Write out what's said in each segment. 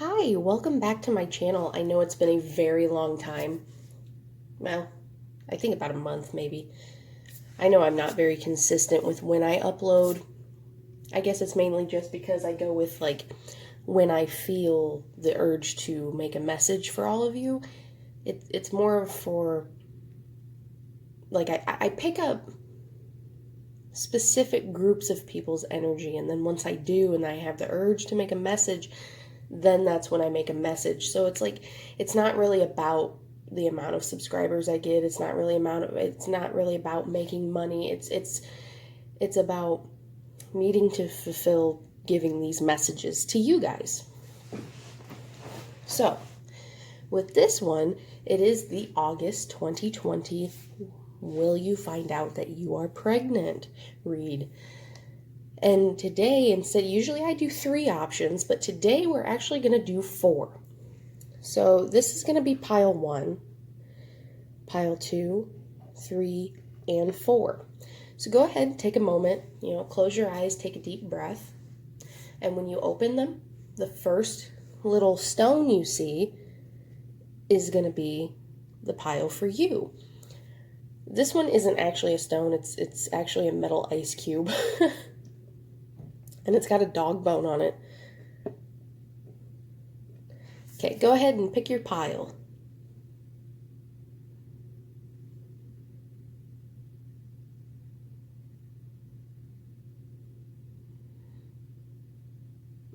Hi, welcome back to my channel. I know it's been a very long time. Well, I think about a month maybe. I know I'm not very consistent with when I upload. I guess it's mainly just because I go with when I feel the urge to make a message for all of you. It's more for I pick up specific groups of people's energy, and then once I do and I have the urge to make a message, then that's when I make a message. So it's not really about the amount of subscribers I get. It's not really about making money. It's about needing to fulfill giving these messages to you guys. So, with this one, it is the August 2020 Will You Find Out That You Are Pregnant read. And today, usually I do 3 options, but today we're actually going to do 4. So this is going to be pile 1, pile 2, 3, and 4. So go ahead and take a moment, close your eyes, take a deep breath. And when you open them, the first little stone you see is going to be the pile for you. This one isn't actually a stone, it's actually a metal ice cube. And it's got a dog bone on it. Okay, go ahead and pick your pile.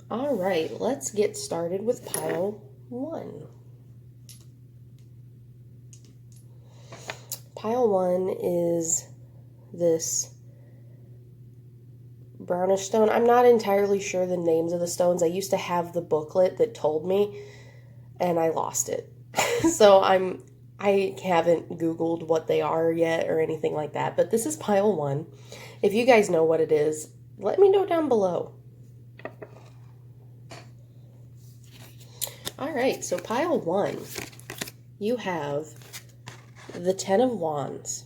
All right, let's get started with pile 1. Pile 1 is this brownish stone. I'm not entirely sure the names of the stones. I used to have the booklet that told me, and I lost it. So I haven't Googled what they are yet or anything like that, but this is pile 1. If you guys know what it is, let me know down below. All right, so pile 1, you have the 10 of Wands,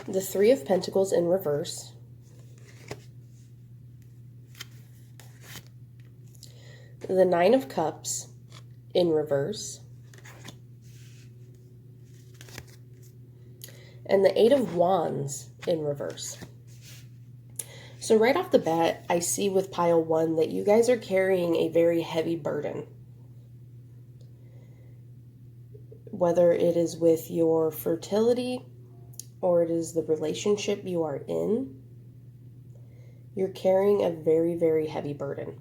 the 3 of Pentacles in reverse, the 9 of Cups in reverse, and the 8 of Wands in reverse. So right off the bat, I see with pile 1 that you guys are carrying a very heavy burden. Whether it is with your fertility or it is the relationship you are in, you're carrying a very, very heavy burden.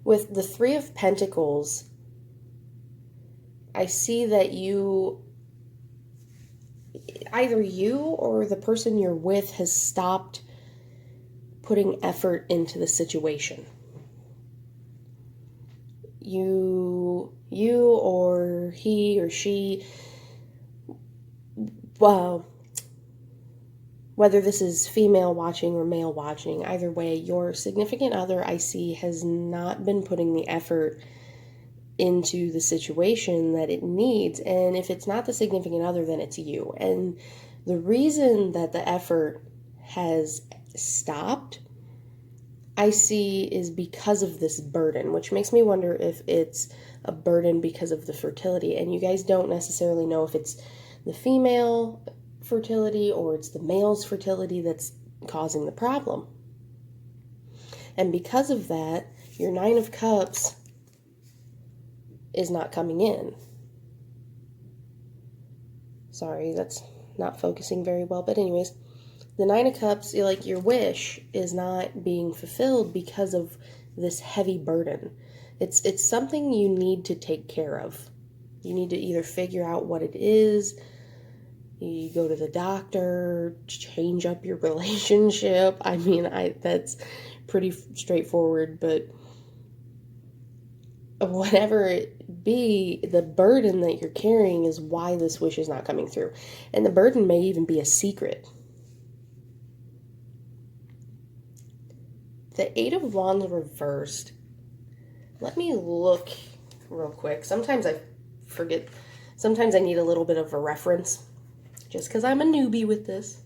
With the 3 of Pentacles, I see that either you or the person you're with has stopped putting effort into the situation. You or he or she, well, whether this is female watching or male watching, either way, your significant other, I see, has not been putting the effort into the situation that it needs. And if it's not the significant other, then it's you. And the reason that the effort has stopped, I see, is because of this burden, which makes me wonder if it's a burden because of the fertility. And you guys don't necessarily know if it's the female fertility or it's the male's fertility that's causing the problem. And because of that, your 9 of Cups is not coming in. Sorry, that's not focusing very well. But anyways, the 9 of Cups, your wish is not being fulfilled because of this heavy burden. It's something you need to take care of. You need to either figure out what it is, you go to the doctor, change up your relationship. I mean, that's pretty straightforward, but whatever it be, the burden that you're carrying is why this wish is not coming through. And the burden may even be a secret. The 8 of Wands reversed. Let me look real quick. Sometimes I forget. Sometimes I need a little bit of a reference, just because I'm a newbie with this.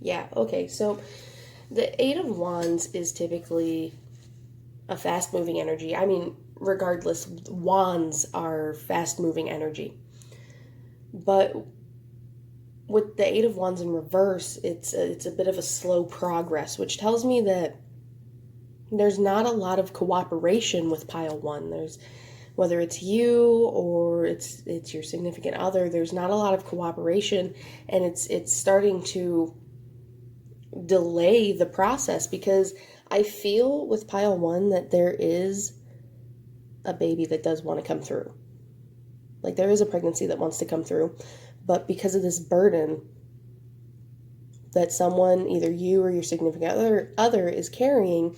Yeah, okay, so the Eight of Wands is typically a fast-moving energy. I mean, regardless, wands are fast-moving energy. But with the Eight of Wands in reverse, it's a bit of a slow progress, which tells me that there's not a lot of cooperation with pile one. There's, whether it's you or it's your significant other, there's not a lot of cooperation, and it's starting to delay the process, because I feel with pile one that there is a baby that does want to come through. Like, there is a pregnancy that wants to come through, but because of this burden that someone, either you or your significant other is carrying,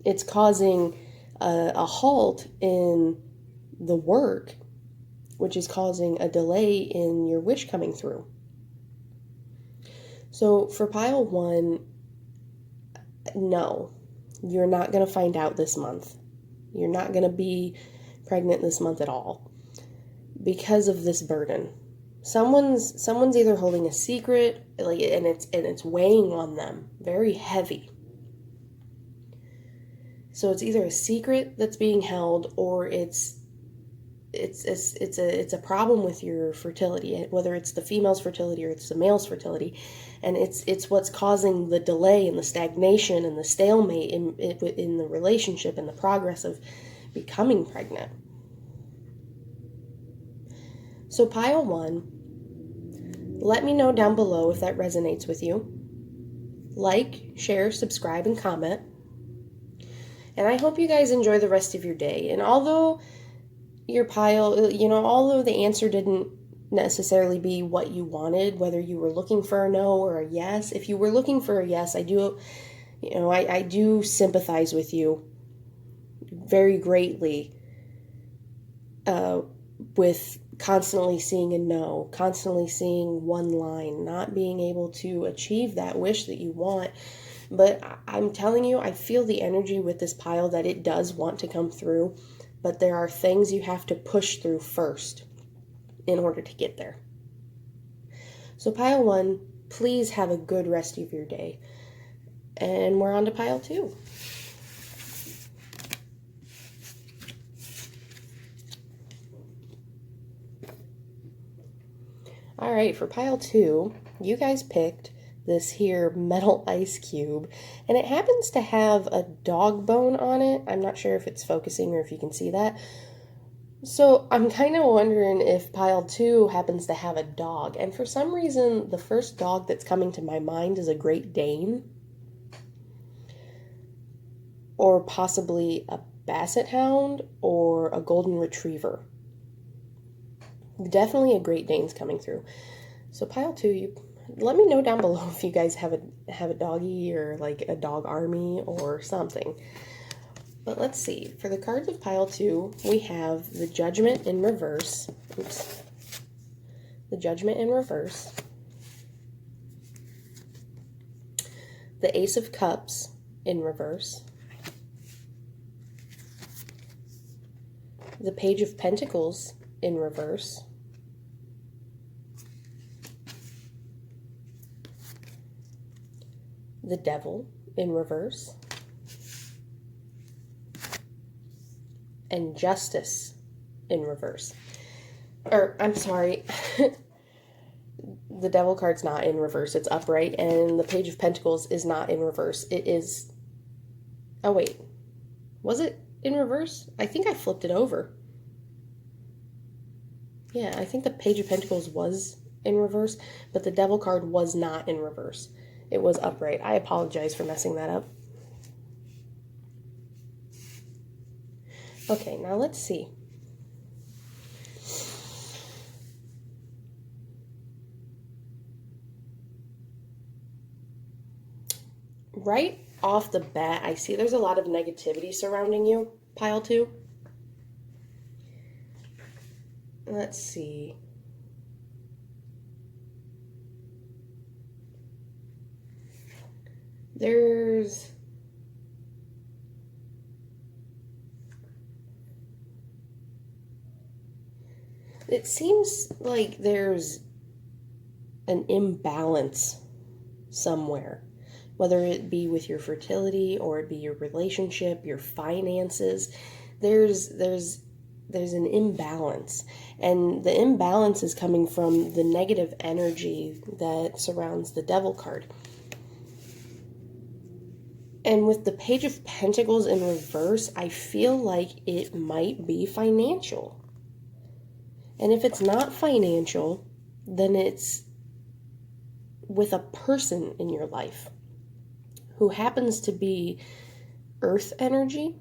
it's causing a halt in the work, which is causing a delay in your wish coming through. So for pile one, no, you're not going to find out this month. You're not going to be pregnant this month at all because of this burden. Someone's either holding a secret, like, and it's weighing on them very heavy. So it's either a secret that's being held, or it's a problem with your fertility, whether it's the female's fertility or it's the male's fertility, and it's what's causing the delay and the stagnation and the stalemate in the relationship and the progress of becoming pregnant. So pile one, let me know down below if that resonates with you. Like, share, subscribe, and comment. And I hope you guys enjoy the rest of your day. And although your pile, although the answer didn't necessarily be what you wanted, whether you were looking for a no or a yes, if you were looking for a yes, I do sympathize with you very greatly with constantly seeing a no, constantly seeing one line, not being able to achieve that wish that you want. But I'm telling you, I feel the energy with this pile that it does want to come through, but there are things you have to push through first in order to get there. So pile one, please have a good rest of your day. And we're on to pile two. All right, for pile two, you guys picked this here metal ice cube, and it happens to have a dog bone on it. I'm not sure if it's focusing or if you can see that. So I'm kind of wondering if pile two happens to have a dog, and for some reason the first dog that's coming to my mind is a Great Dane, or possibly a Basset Hound or a Golden Retriever. Definitely a Great Dane's coming through. So pile two, let me know down below if you guys have a doggy or like a dog army or something. But let's see. For the cards of pile two, we have the Judgment in reverse. Oops. The Judgment in reverse. The Ace of Cups in reverse. The Page of Pentacles in reverse. The Devil in reverse. And Justice in reverse. Or, I'm sorry, the Devil card's not in reverse, it's upright, and the Page of Pentacles is not in reverse. It is, oh wait, was it in reverse? I think I flipped it over. Yeah, I think the Page of Pentacles was in reverse, but the Devil card was not in reverse. It was upright. I apologize for messing that up. Okay, now let's see. Right off the bat, I see there's a lot of negativity surrounding you, pile two. Let's see. It seems like there's an imbalance somewhere, whether it be with your fertility or it be your relationship, your finances. There's an imbalance, and the imbalance is coming from the negative energy that surrounds the Devil card. And with the Page of Pentacles in reverse, I feel like it might be financial. And if it's not financial, then it's with a person in your life who happens to be earth energy,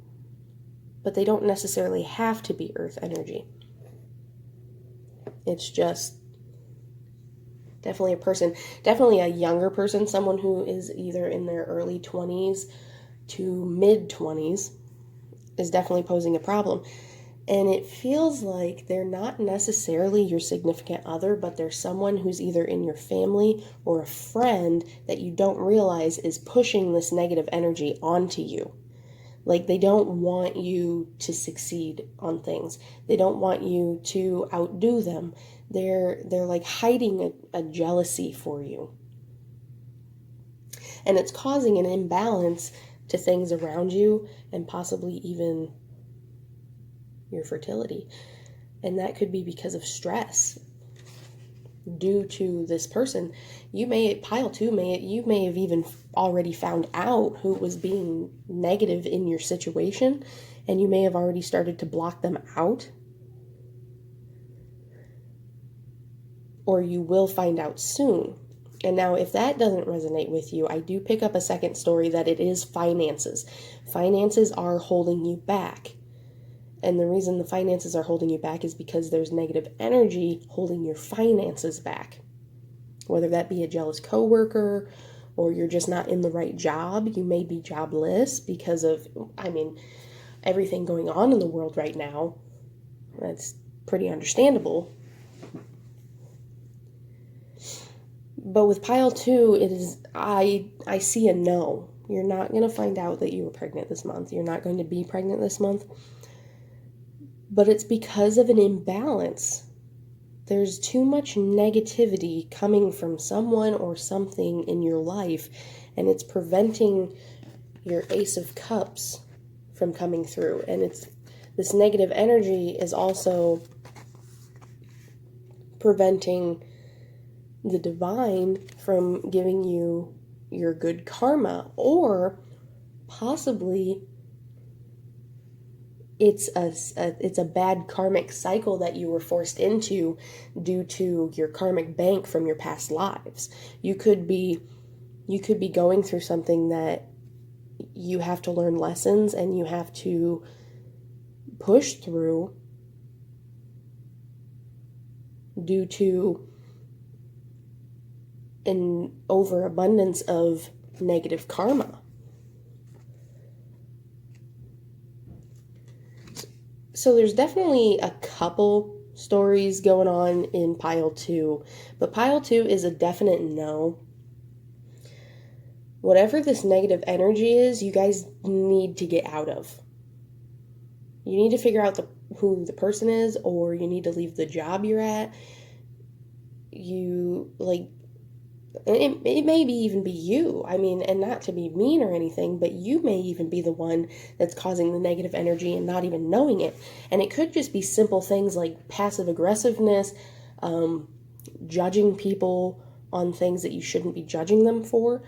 but they don't necessarily have to be earth energy. It's just definitely a person, definitely a younger person, someone who is either in their early 20s to mid 20s is definitely posing a problem. And it feels like they're not necessarily your significant other, but they're someone who's either in your family or a friend that you don't realize is pushing this negative energy onto you. Like, they don't want you to succeed on things. They don't want you to outdo them. They're like hiding a jealousy for you. And it's causing an imbalance to things around you and possibly even your fertility. And that could be because of stress due to this person. You may, pile two, you may have even already found out who was being negative in your situation, and you may have already started to block them out. Or you will find out soon. And now, if that doesn't resonate with you, I do pick up a second story that it is finances. Finances are holding you back. And the reason the finances are holding you back is because there's negative energy holding your finances back. Whether that be a jealous coworker, or you're just not in the right job. You may be jobless because of, everything going on in the world right now. That's pretty understandable. But with pile two, it is, I see a no. You're not going to find out that you were pregnant this month. You're not going to be pregnant this month. But it's because of an imbalance. There's too much negativity coming from someone or something in your life, and it's preventing your Ace of Cups from coming through. And it's this negative energy is also preventing the divine from giving you your good karma, or possibly it's a bad karmic cycle that you were forced into due to your karmic bank from your past lives. You could be going through something that you have to learn lessons and you have to push through due to an overabundance of negative karma. So there's definitely a couple stories going on in pile two, but pile two is a definite no. Whatever this negative energy is, you guys need to get out of. You need to figure out who the person is, or you need to leave the job you're at. It may even be you. And not to be mean or anything, but you may even be the one that's causing the negative energy and not even knowing it. And it could just be simple things like passive aggressiveness, judging people on things that you shouldn't be judging them for.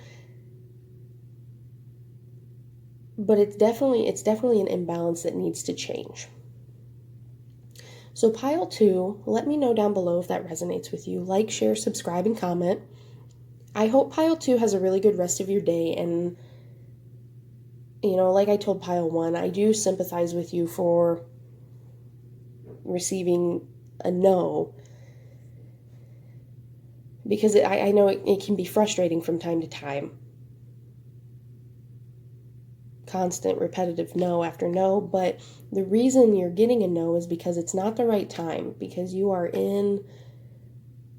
But it's definitely an imbalance that needs to change. So pile two, let me know down below if that resonates with you. Like, share, subscribe, and comment. I hope pile two has a really good rest of your day. And, like I told pile one, I do sympathize with you for receiving a no. Because I know it can be frustrating from time to time. Constant, repetitive no after no. But the reason you're getting a no is because it's not the right time. Because you are in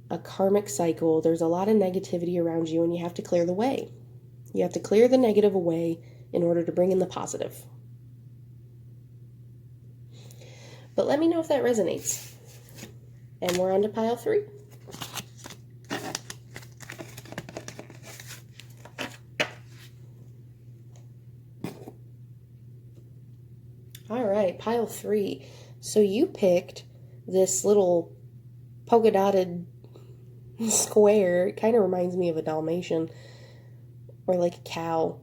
a karmic cycle. There's a lot of negativity around you, and you have to clear the way. You have to clear the negative away in order to bring in the positive. But let me know if that resonates. And we're on to pile three. All right, pile 3. So you picked this little polka dotted square. It kind of reminds me of a Dalmatian or like a cow.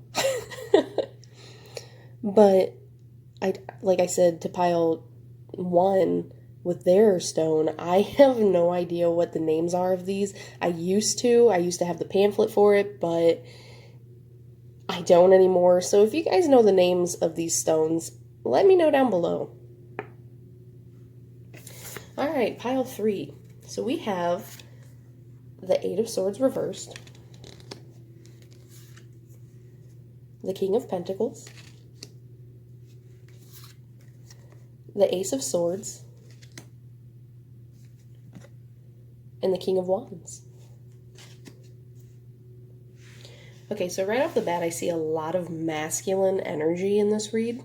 But like I said, to pile 1 with their stone, I have no idea what the names are of these. I used to have the pamphlet for it, but I don't anymore. So if you guys know the names of these stones, let me know down below. All right, pile 3. So we have the 8 of Swords reversed, the King of Pentacles, the Ace of Swords, and the King of Wands. Okay, so right off the bat, I see a lot of masculine energy in this read.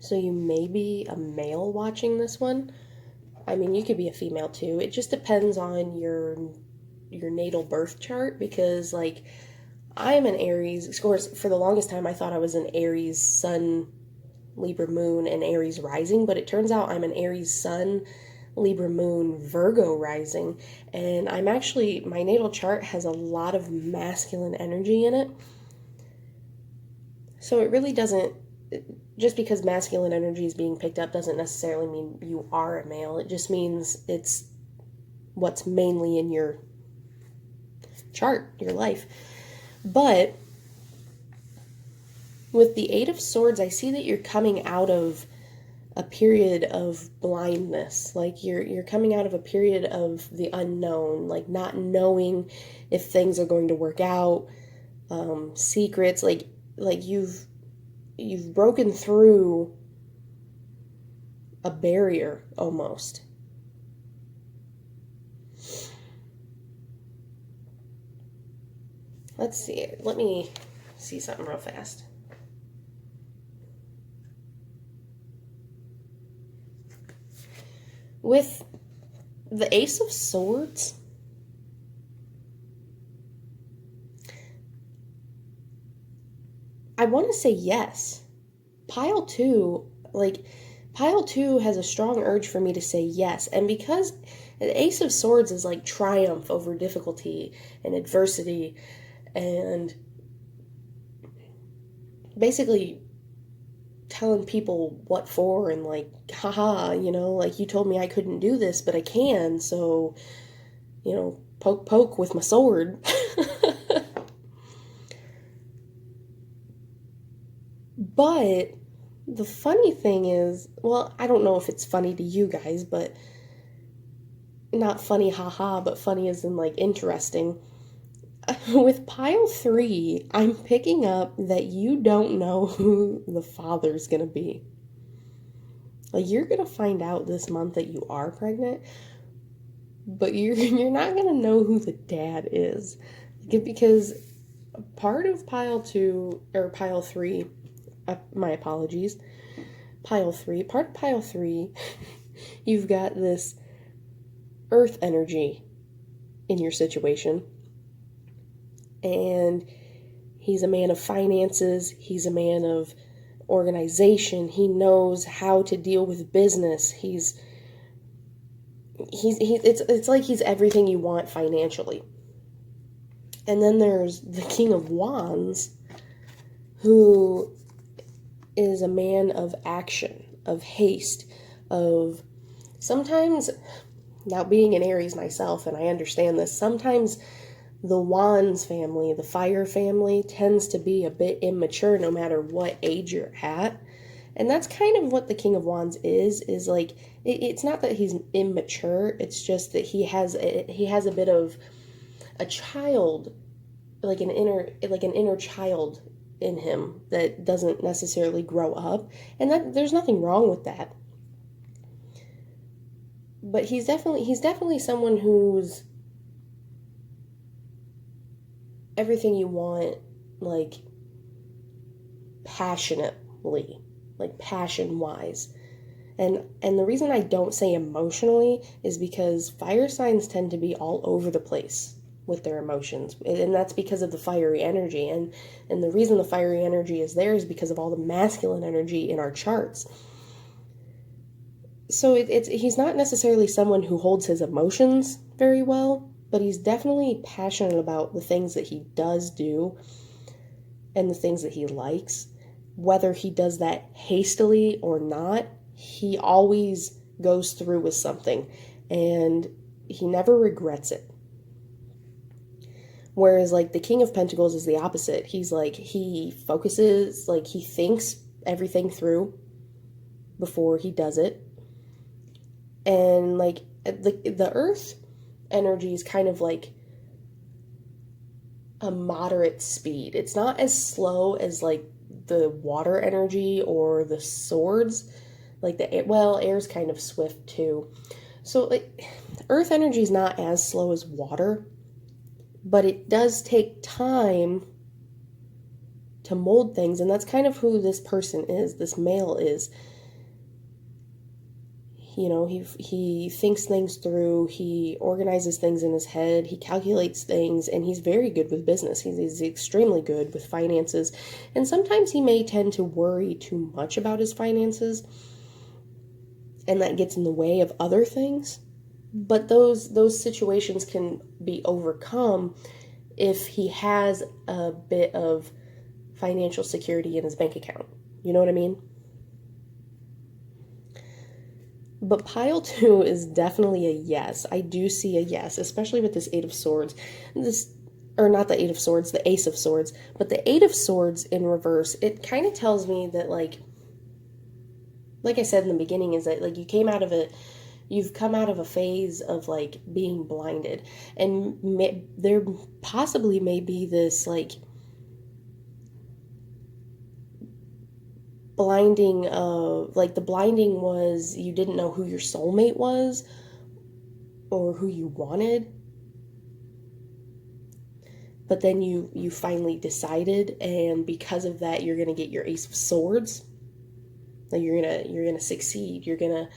So you may be a male watching this one. I mean, you could be a female too. It just depends on your natal birth chart, because like I'm an Aries. Of course, for the longest time I thought I was an Aries Sun, Libra Moon, and Aries Rising, but it turns out I'm an Aries Sun, Libra Moon, Virgo Rising, and I'm actually, my natal chart has a lot of masculine energy in it. So it really doesn't, just because masculine energy is being picked up doesn't necessarily mean you are a male. It just means it's what's mainly in your chart, your life. But with the 8 of Swords, I see that you're coming out of a period of blindness. Like you're coming out of a period of the unknown, like not knowing if things are going to work out, secrets, like you've broken through a barrier almost. Let's see. Let me see something real fast. With the Ace of Swords, I want to say yes. Pile 2 has a strong urge for me to say yes. And because the Ace of Swords is like triumph over difficulty and adversity, and basically telling people what for, and like, haha, like you told me I couldn't do this, but I can, so, poke with my sword. But the funny thing is, well, I don't know if it's funny to you guys, but not funny, haha, but funny as in like interesting. With pile 3, I'm picking up that you don't know who the father's gonna be. Like, you're gonna find out this month that you are pregnant, but you're not gonna know who the dad is. Because part of pile 2, or pile 3, my apologies, pile 3, part of pile 3, you've got this earth energy in your situation. And he's a man of finances, he's a man of organization, he knows how to deal with business, it's like he's everything you want financially. And then there's the King of Wands, who is a man of action, of haste, of sometimes, now being an Aries myself, and I understand this, sometimes the Wands family, the fire family, tends to be a bit immature no matter what age you're at. And that's kind of what the King of Wands is like, it's not that he's immature, it's just that he has a bit of a child, like an inner child in him that doesn't necessarily grow up. And that there's nothing wrong with that. But he's definitely someone who's everything you want, like passionately, like passion-wise. And the reason I don't say emotionally is because fire signs tend to be all over the place with their emotions, and that's because of the fiery energy. And the reason the fiery energy is there is because of all the masculine energy in our charts. So he's not necessarily someone who holds his emotions very well, but he's definitely passionate about the things that he does do and the things that he likes. Whether he does that hastily or not, he always goes through with something, and he never regrets it. Whereas, like, the King of Pentacles is the opposite. He's like, he focuses, like, he thinks everything through before he does it. And, like, the earth energy is kind of like a moderate speed. It's not as slow as, like, the water energy or the swords. Like, air's kind of swift, too. So, like, earth energy is not as slow as water, but it does take time to mold things, and that's kind of who this person is, this male is. You know, he thinks things through, he organizes things in his head, he calculates things, and he's very good with business. He's extremely good with finances, and sometimes he may tend to worry too much about his finances, and that gets in the way of other things. But those situations can be overcome if he has a bit of financial security in his bank account. You know what I mean? But pile 2 is definitely a yes. I do see a yes, especially with this Eight of Swords. Or not the Eight of Swords, the Ace of Swords. But the Eight of Swords in reverse, it kind of tells me that, like I said in the beginning, is that, like, you've come out of a phase of, like, being blinded. And there possibly may be this, like, blinding of, like, the blinding was you didn't know who your soulmate was or who you wanted, but then you finally decided, and because of that you're gonna get your Ace of Swords. Like, you're gonna succeed, you're gonna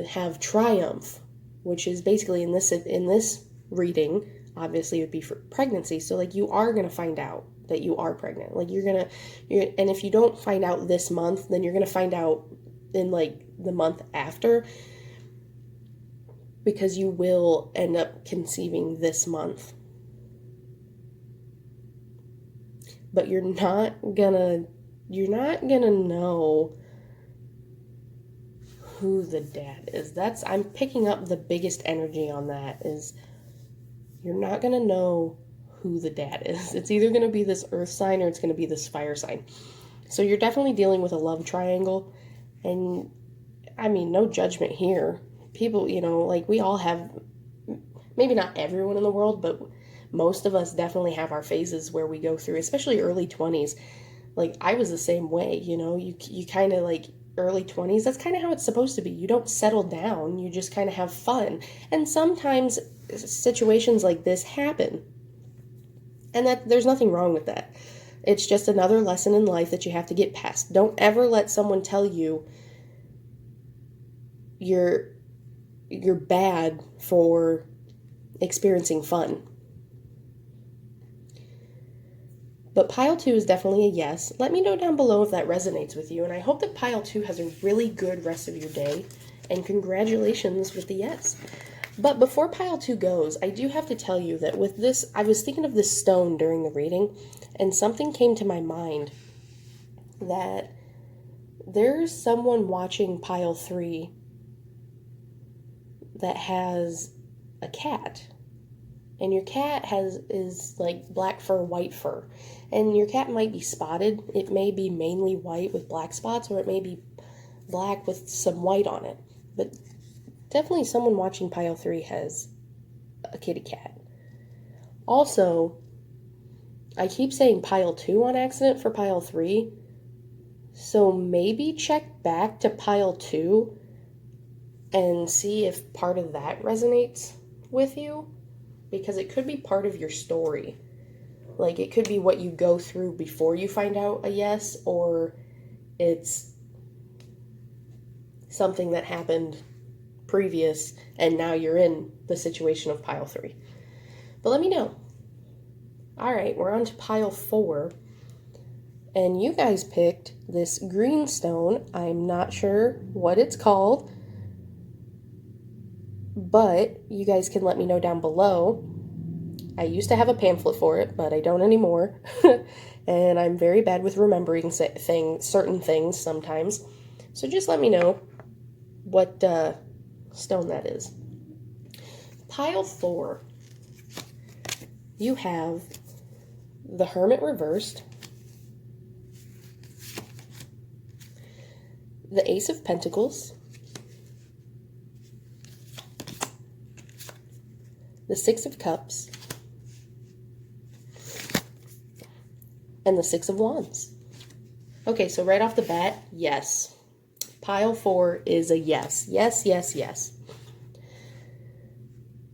have triumph, which is basically in this reading, obviously it would be for pregnancy. So, like, you are gonna find out that you are pregnant. Like, and if you don't find out this month, then you're gonna find out in, like, the month after, because you will end up conceiving this month. But you're not gonna know who the dad is. I'm picking up the biggest energy on that, is you're not gonna know who the dad is. It's either going to be this earth sign or it's going to be this fire sign. So you're definitely dealing with a love triangle. And I mean, no judgment here. People, you know, like, we all have, maybe not everyone in the world, but most of us definitely have our phases where we go through, especially early 20s. Like, I was the same way, you know, you kind of, like, early 20s, that's kind of how it's supposed to be. You don't settle down, you just kind of have fun. And sometimes situations like this happen. And that there's nothing wrong with that. It's just another lesson in life that you have to get past. Don't ever let someone tell you you're bad for experiencing fun. But pile 2 is definitely a yes. Let me know down below if that resonates with you. And I hope that pile 2 has a really good rest of your day. And congratulations with the yes. But before pile 2 goes, I do have to tell you that with this, I was thinking of this stone during the reading, and something came to my mind that there's someone watching pile 3 that has a cat. And your cat is like black fur, white fur. And your cat might be spotted. It may be mainly white with black spots, or it may be black with some white on it. But definitely someone watching pile 3 has a kitty cat. Also, I keep saying pile 2 on accident for pile 3. So maybe check back to pile 2 and see if part of that resonates with you. Because it could be part of your story. Like, it could be what you go through before you find out a yes, or it's something that happened previous and now you're in the situation of pile 3. But let me know. All right, we're on to pile 4. And you guys picked this green stone. I'm not sure what it's called, but you guys can let me know down below. I used to have a pamphlet for it, but I don't anymore. And I'm very bad with remembering certain things sometimes. So just let me know what stone that is. Pile 4. You have the Hermit reversed, the Ace of Pentacles, the Six of Cups, and the Six of Wands. Okay, so right off the bat, yes. Pile 4 is a yes. Yes, yes, yes.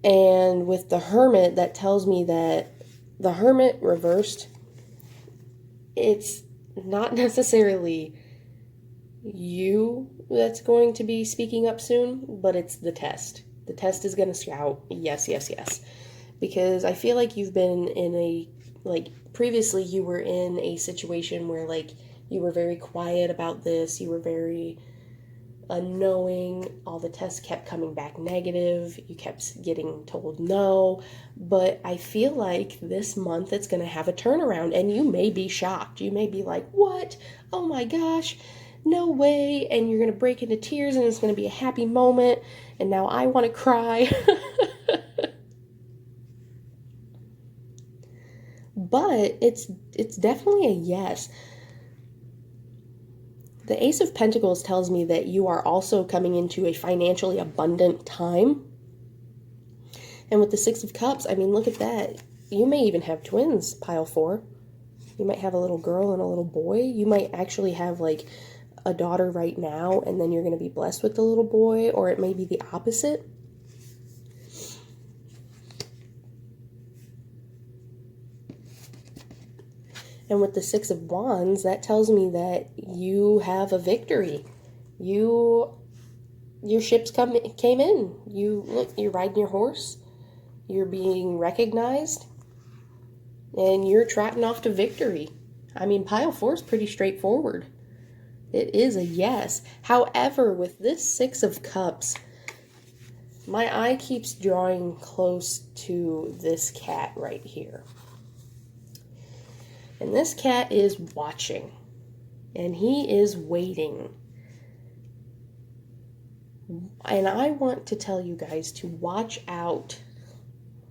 And with the Hermit, that tells me that the Hermit reversed, it's not necessarily you that's going to be speaking up soon, but it's the test. The test is going to shout yes, yes, yes. Because I feel like you've been in a, previously you were in a situation where, you were very quiet about this, you were very unknowing, all the tests kept coming back negative, you kept getting told no, but I feel like this month it's going to have a turnaround, and you may be shocked. You may be like, what? Oh my gosh, no way, and you're going to break into tears, and it's going to be a happy moment, and now I want to cry. But it's definitely a yes. The Ace of Pentacles tells me that you are also coming into a financially abundant time. And with the Six of Cups, I mean, look at that. You may even have twins, pile 4. You might have a little girl and a little boy. You might actually have, a daughter right now, and then you're going to be blessed with the little boy, or it may be the opposite. And with the Six of Wands, that tells me that you have a victory. Your ships came in. You're riding your horse. You're being recognized. And you're trotting off to victory. I mean, pile 4 is pretty straightforward. It is a yes. However, with this Six of Cups, my eye keeps drawing close to this cat right here. And this cat is watching, and he is waiting. And I want to tell you guys to watch out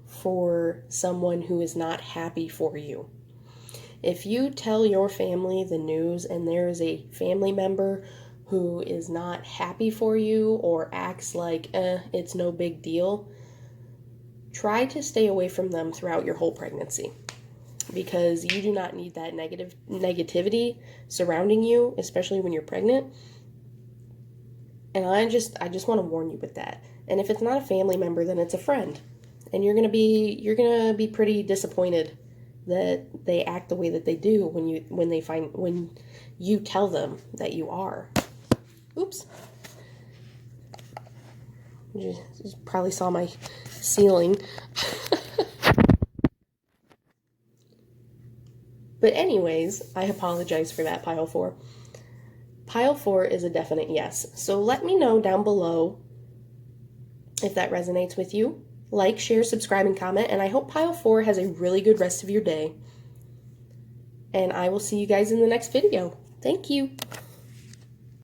for someone who is not happy for you. If you tell your family the news and there is a family member who is not happy for you or acts like, it's no big deal, try to stay away from them throughout your whole pregnancy. Because you do not need that negativity surrounding you, especially when you're pregnant. And I just want to warn you with that. And if it's not a family member, then it's a friend. And you're gonna be pretty disappointed that they act the way that they do when you tell them that you are. Oops. You probably saw my ceiling. But anyways, I apologize for that, pile 4. Pile 4 is a definite yes. So let me know down below if that resonates with you. Like, share, subscribe, and comment. And I hope pile 4 has a really good rest of your day. And I will see you guys in the next video. Thank you.